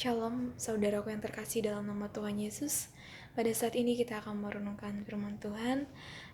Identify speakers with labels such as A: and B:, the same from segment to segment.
A: Shalom, saudaraku yang terkasih dalam nama Tuhan Yesus. Pada saat ini kita akan merenungkan firman Tuhan.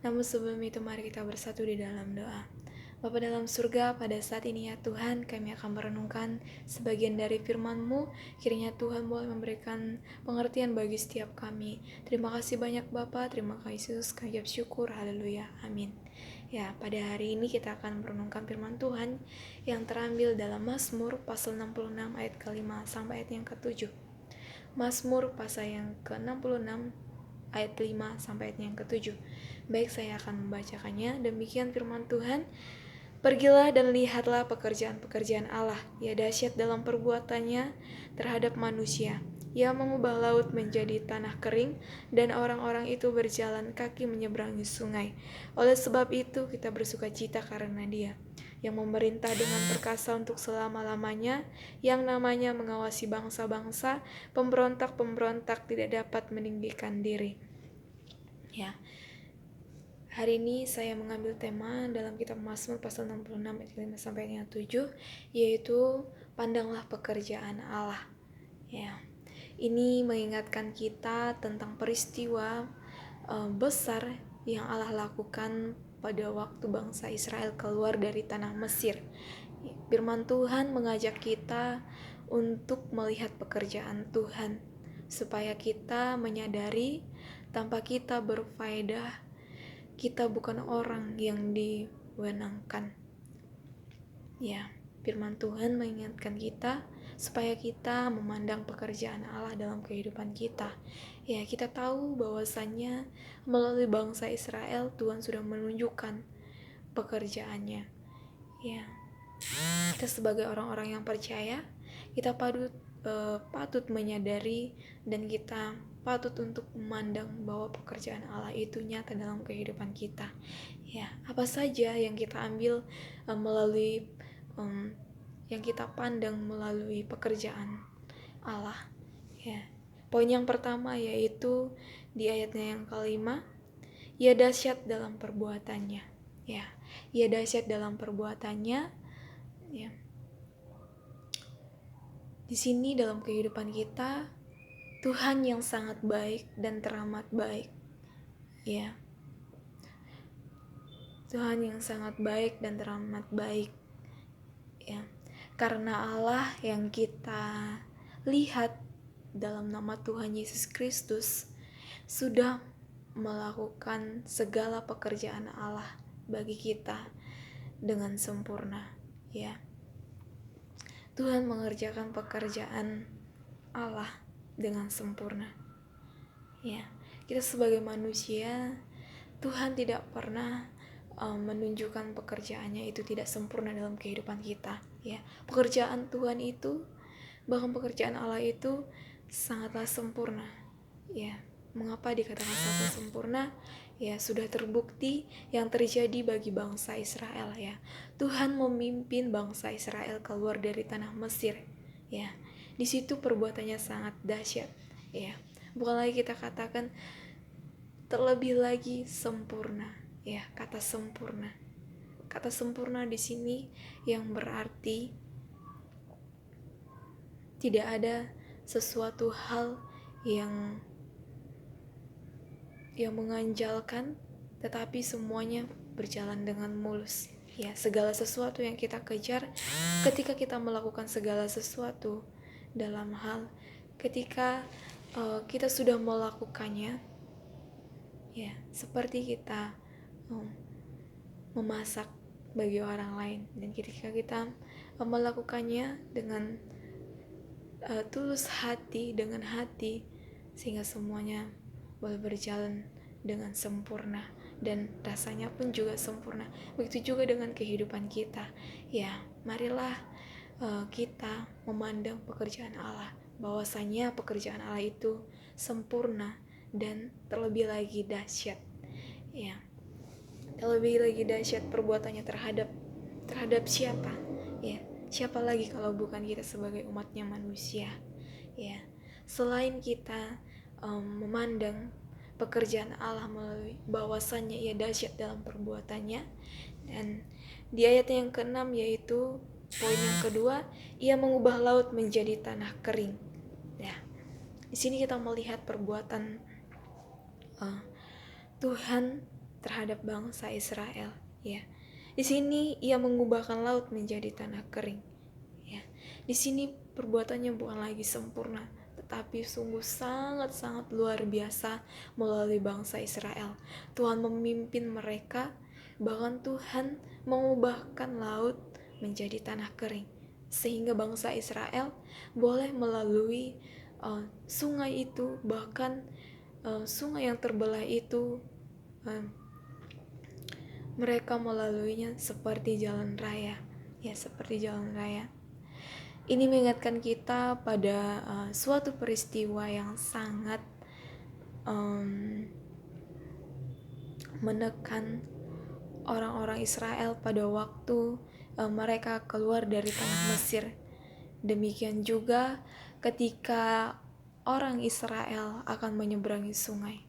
A: Namun sebelum itu mari kita bersatu di dalam doa. Bapa dalam surga, pada saat ini ya Tuhan, kami akan merenungkan sebagian dari firman-Mu. Kiranya Tuhan boleh memberikan pengertian bagi setiap kami. Terima kasih banyak Bapa, terima kasih Yesus, kami ucap syukur, haleluya, amin. Ya, pada hari ini kita akan merenungkan firman Tuhan yang terambil dalam Mazmur pasal 66 ayat ke-5 sampai ayat yang ke-7. Mazmur pasal yang ke-66 ayat 5 sampai ayat yang ke-7. Baik, saya akan membacakannya. Demikian firman Tuhan. Pergilah dan lihatlah pekerjaan-pekerjaan Allah. Ia dahsyat dalam perbuatannya terhadap manusia. Ia mengubah laut menjadi tanah kering, dan orang-orang itu berjalan kaki menyeberangi sungai. Oleh sebab itu kita bersuka cita karena Dia, yang memerintah dengan perkasa untuk selama-lamanya, yang namanya mengawasi bangsa-bangsa, pemberontak-pemberontak tidak dapat meninggikan diri. Ya, hari ini saya mengambil tema dalam kitab Mazmur pasal 66 ayat 5 sampai ayat 7, yaitu pandanglah pekerjaan Allah. Ya. Ini mengingatkan kita tentang peristiwa besar yang Allah lakukan pada waktu bangsa Israel keluar dari tanah Mesir. Firman Tuhan mengajak kita untuk melihat pekerjaan Tuhan, supaya kita menyadari tanpa kita berfaedah, kita bukan orang yang diwenangkan. Ya, firman Tuhan mengingatkan kita supaya kita memandang pekerjaan Allah dalam kehidupan kita. Ya, kita tahu bahwasannya melalui bangsa Israel Tuhan sudah menunjukkan pekerjaannya. Ya, kita sebagai orang-orang yang percaya, kita patut menyadari dan kita patut untuk memandang bahwa pekerjaan Allah itu nyata dalam kehidupan kita. Ya, apa saja yang kita ambil melalui yang kita pandang melalui pekerjaan Allah. Ya. Poin yang pertama yaitu di ayatnya yang ke-5, ia dahsyat dalam perbuatannya. Ya, ia dahsyat dalam perbuatannya. Ya. Di sini dalam kehidupan kita, Tuhan yang sangat baik dan teramat baik. Ya. Tuhan yang sangat baik dan teramat baik. Ya. Karena Allah yang kita lihat dalam nama Tuhan Yesus Kristus sudah melakukan segala pekerjaan Allah bagi kita dengan sempurna. Ya. Tuhan mengerjakan pekerjaan Allah dengan sempurna. Ya, kita sebagai manusia, Tuhan tidak pernah menunjukkan pekerjaannya itu tidak sempurna dalam kehidupan kita. Ya, pekerjaan Tuhan itu, bahkan pekerjaan Allah itu sangatlah sempurna. Ya, mengapa dikatakan sangat sempurna? Ya, sudah terbukti yang terjadi bagi bangsa Israel. Ya, Tuhan memimpin bangsa Israel keluar dari tanah Mesir. Ya, di situ perbuatannya sangat dahsyat. Ya, bukan lagi kita katakan terlebih lagi sempurna. Ya, kata sempurna. Kata sempurna di sini yang berarti tidak ada sesuatu hal yang menganjalkan, tetapi semuanya berjalan dengan mulus. Ya, segala sesuatu yang kita kejar, ketika kita melakukan segala sesuatu dalam hal, ketika kita sudah melakukannya, ya, seperti kita memasak bagi orang lain, dan ketika kita melakukannya dengan tulus hati, dengan hati, sehingga semuanya boleh berjalan dengan sempurna dan rasanya pun juga sempurna. Begitu juga dengan kehidupan kita. Ya, marilah kita memandang pekerjaan Allah, bahwasanya pekerjaan Allah itu sempurna dan terlebih lagi dahsyat. Ya, terlebih lagi dahsyat perbuatannya terhadap siapa? Ya, siapa lagi kalau bukan kita sebagai umatnya manusia? Ya, selain kita memandang pekerjaan Allah melalui bahwasannya ia dahsyat dalam perbuatannya, dan di ayat yang ke-6 yaitu poin yang kedua, ia mengubah laut menjadi tanah kering. Di sini kita melihat perbuatan Tuhan terhadap bangsa Israel, ya. Di sini ia mengubahkan laut menjadi tanah kering, ya. Di sini perbuatannya bukan lagi sempurna, tetapi sungguh sangat-sangat luar biasa melalui bangsa Israel. Tuhan memimpin mereka, bahkan Tuhan mengubahkan laut menjadi tanah kering, sehingga bangsa Israel boleh melalui sungai itu, bahkan sungai yang terbelah itu mereka melaluinya seperti jalan raya, ya, seperti jalan raya. Ini mengingatkan kita pada suatu peristiwa yang sangat menekan orang-orang Israel pada waktu mereka keluar dari tanah Mesir. Demikian juga ketika orang Israel akan menyeberangi sungai.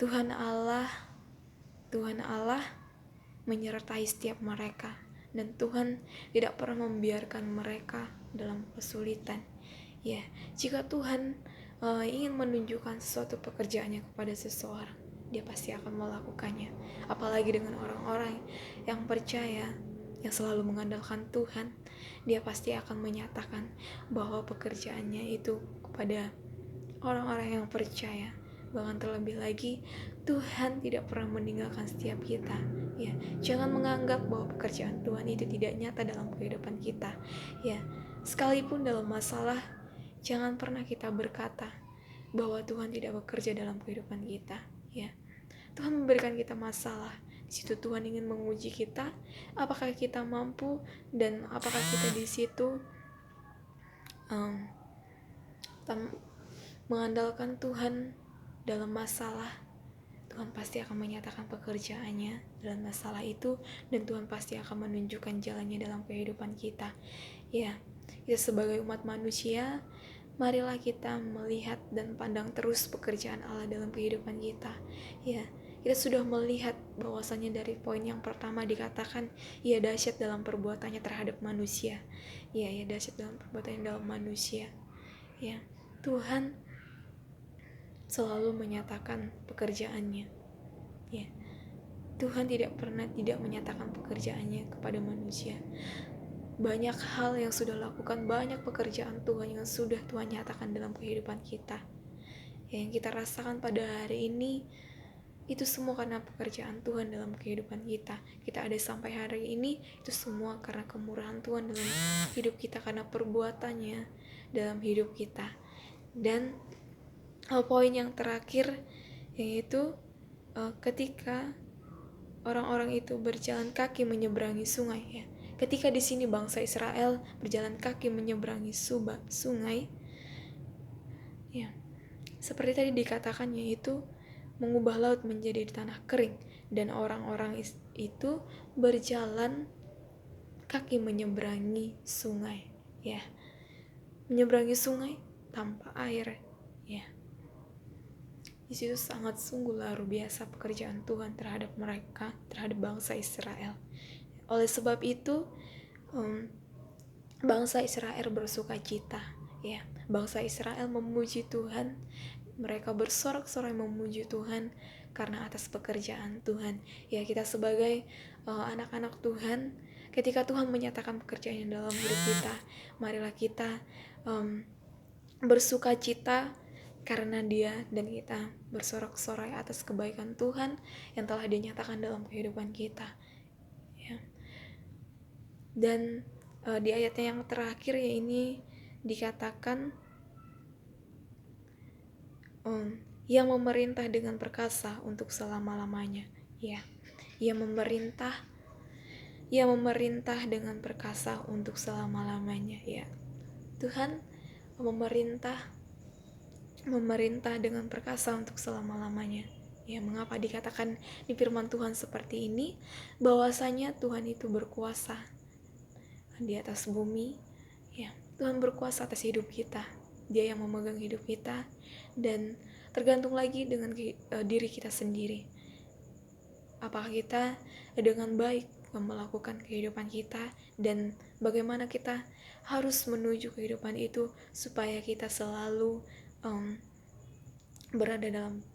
A: Tuhan Allah menyertai setiap mereka, dan Tuhan tidak pernah membiarkan mereka dalam kesulitan. Ya, jika Tuhan ingin menunjukkan sesuatu pekerjaannya kepada seseorang, dia pasti akan melakukannya. Apalagi dengan orang-orang yang percaya, yang selalu mengandalkan Tuhan, dia pasti akan menyatakan bahwa pekerjaannya itu kepada orang-orang yang percaya. Bahkan terlebih lagi, Tuhan tidak pernah meninggalkan setiap kita. Ya, jangan menganggap bahwa pekerjaan Tuhan itu tidak nyata dalam kehidupan kita. Ya, sekalipun dalam masalah, jangan pernah kita berkata bahwa Tuhan tidak bekerja dalam kehidupan kita. Ya, Tuhan memberikan kita masalah. Di situ Tuhan ingin menguji kita, apakah kita mampu dan apakah kita di situ mengandalkan Tuhan dalam masalah. Tuhan pasti akan menyatakan pekerjaannya dalam masalah itu, dan Tuhan pasti akan menunjukkan jalannya dalam kehidupan kita. Ya, kita sebagai umat manusia, marilah kita melihat dan pandang terus pekerjaan Allah dalam kehidupan kita. Ya, kita sudah melihat bahwasannya dari poin yang pertama dikatakan ia dahsyat dalam perbuatannya terhadap manusia. Ya, ia dahsyat dalam perbuatannya dalam manusia. Ya, Tuhan selalu menyatakan pekerjaannya. Ya, Tuhan tidak pernah tidak menyatakan pekerjaannya kepada manusia. Banyak hal yang sudah lakukan, banyak pekerjaan Tuhan yang sudah Tuhan nyatakan dalam kehidupan kita. Yang kita rasakan pada hari ini, itu semua karena pekerjaan Tuhan dalam kehidupan kita. Kita ada sampai hari ini, itu semua karena kemurahan Tuhan dalam hidup kita, karena perbuatannya dalam hidup kita. Dan poin yang terakhir yaitu ketika orang-orang itu berjalan kaki menyeberangi sungai, ya. Ketika di sini bangsa Israel berjalan kaki menyeberangi sungai, ya, seperti tadi dikatakan, yaitu mengubah laut menjadi tanah kering, dan orang-orang itu berjalan kaki menyeberangi sungai, ya, menyeberangi sungai tanpa air, ya. Di situ sangat sungguh luar biasa pekerjaan Tuhan terhadap mereka, terhadap bangsa Israel. Oleh sebab itu, bangsa Israel bersuka cita, ya. Bangsa Israel memuji Tuhan, mereka bersorak-sorai memuji Tuhan karena atas pekerjaan Tuhan. Ya, kita sebagai anak-anak Tuhan, ketika Tuhan menyatakan pekerjaannya dalam hidup kita, marilah kita bersuka cita karena Dia, dan kita bersorak-sorai atas kebaikan Tuhan yang telah dinyatakan dalam kehidupan kita, ya. Dan di ayatnya yang terakhir, ya, ini dikatakan yang memerintah dengan perkasa untuk selama-lamanya, ya. Ia memerintah dengan perkasa untuk selama-lamanya, ya. Tuhan memerintah dengan perkasa untuk selama-lamanya. Ya, mengapa dikatakan di firman Tuhan seperti ini? Bahwasanya Tuhan itu berkuasa di atas bumi. Ya, Tuhan berkuasa atas hidup kita. Dia yang memegang hidup kita, dan tergantung lagi dengan diri kita sendiri. Apakah kita dengan baik melakukan kehidupan kita, dan bagaimana kita harus menuju kehidupan itu supaya kita selalu berada dalam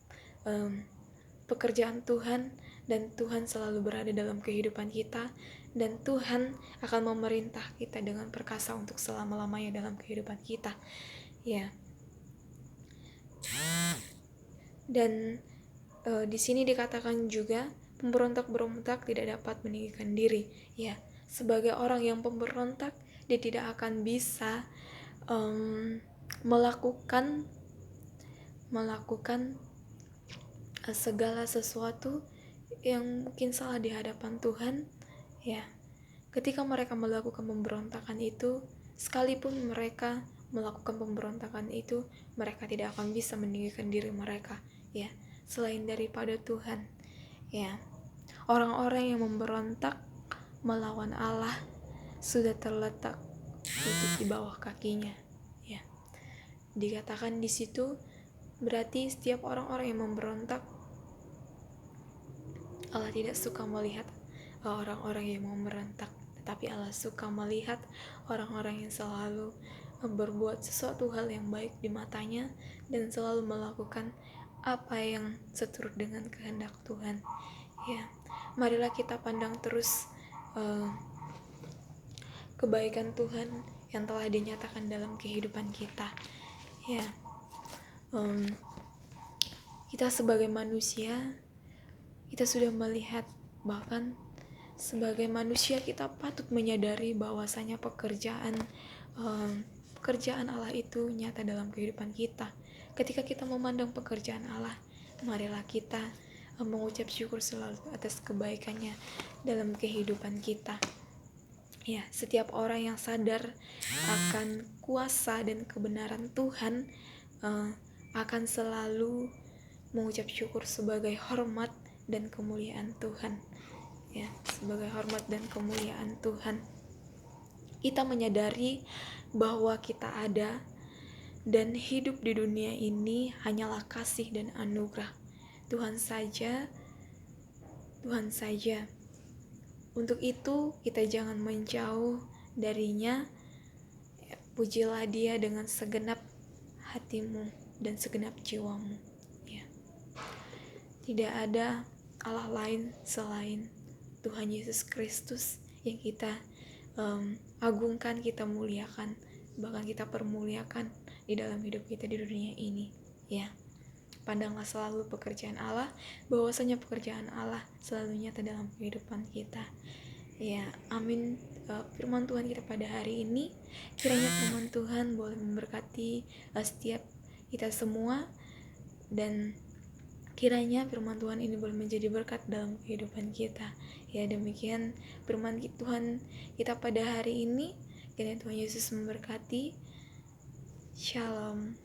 A: pekerjaan Tuhan, dan Tuhan selalu berada dalam kehidupan kita, dan Tuhan akan memerintah kita dengan perkasa untuk selama-lamanya dalam kehidupan kita. Ya. Dan di sini dikatakan juga pemberontak-berontak tidak dapat meninggikan diri. Ya, sebagai orang yang pemberontak, dia tidak akan bisa melakukan segala sesuatu yang mungkin salah di hadapan Tuhan. Ya, ketika mereka melakukan pemberontakan itu, sekalipun mereka melakukan pemberontakan itu, mereka tidak akan bisa meninggikan diri mereka, ya, selain daripada Tuhan. Ya, orang-orang yang memberontak melawan Allah sudah terletak lutut di bawah kakinya. Ya, dikatakan di situ berarti setiap orang-orang yang memberontak, Allah tidak suka melihat orang-orang yang memberontak, tetapi Allah suka melihat orang-orang yang selalu berbuat sesuatu hal yang baik di matanya dan selalu melakukan apa yang seturut dengan kehendak Tuhan. Ya, marilah kita pandang terus kebaikan Tuhan yang telah dinyatakan dalam kehidupan kita. Ya, kita sebagai manusia, kita sudah melihat, bahkan sebagai manusia kita patut menyadari bahwasanya pekerjaan Allah itu nyata dalam kehidupan kita. Ketika kita memandang pekerjaan Allah, marilah kita mengucap syukur selalu atas kebaikannya dalam kehidupan kita. Ya, setiap orang yang sadar akan kuasa dan kebenaran Tuhan akan selalu mengucap syukur sebagai hormat dan kemuliaan Tuhan. Ya, sebagai hormat dan kemuliaan Tuhan. Kita menyadari bahwa kita ada dan hidup di dunia ini hanyalah kasih dan anugerah Tuhan saja. Untuk itu kita jangan menjauh darinya. Pujilah Dia dengan segenap hatimu dan segenap jiwamu. Ya. Tidak ada Allah lain selain Tuhan Yesus Kristus yang kita agungkan, kita muliakan, bahkan kita permuliakan di dalam hidup kita di dunia ini. Ya, pandanglah selalu pekerjaan Allah, bahwasanya pekerjaan Allah selalu nyata dalam kehidupan kita. Ya, amin. Firman Tuhan kita pada hari ini, kiranya firman Tuhan boleh memberkati setiap kita semua, dan kiranya firman Tuhan ini boleh menjadi berkat dalam kehidupan kita. Ya, demikian firman Tuhan kita pada hari ini. Kiranya Tuhan Yesus memberkati. Shalom.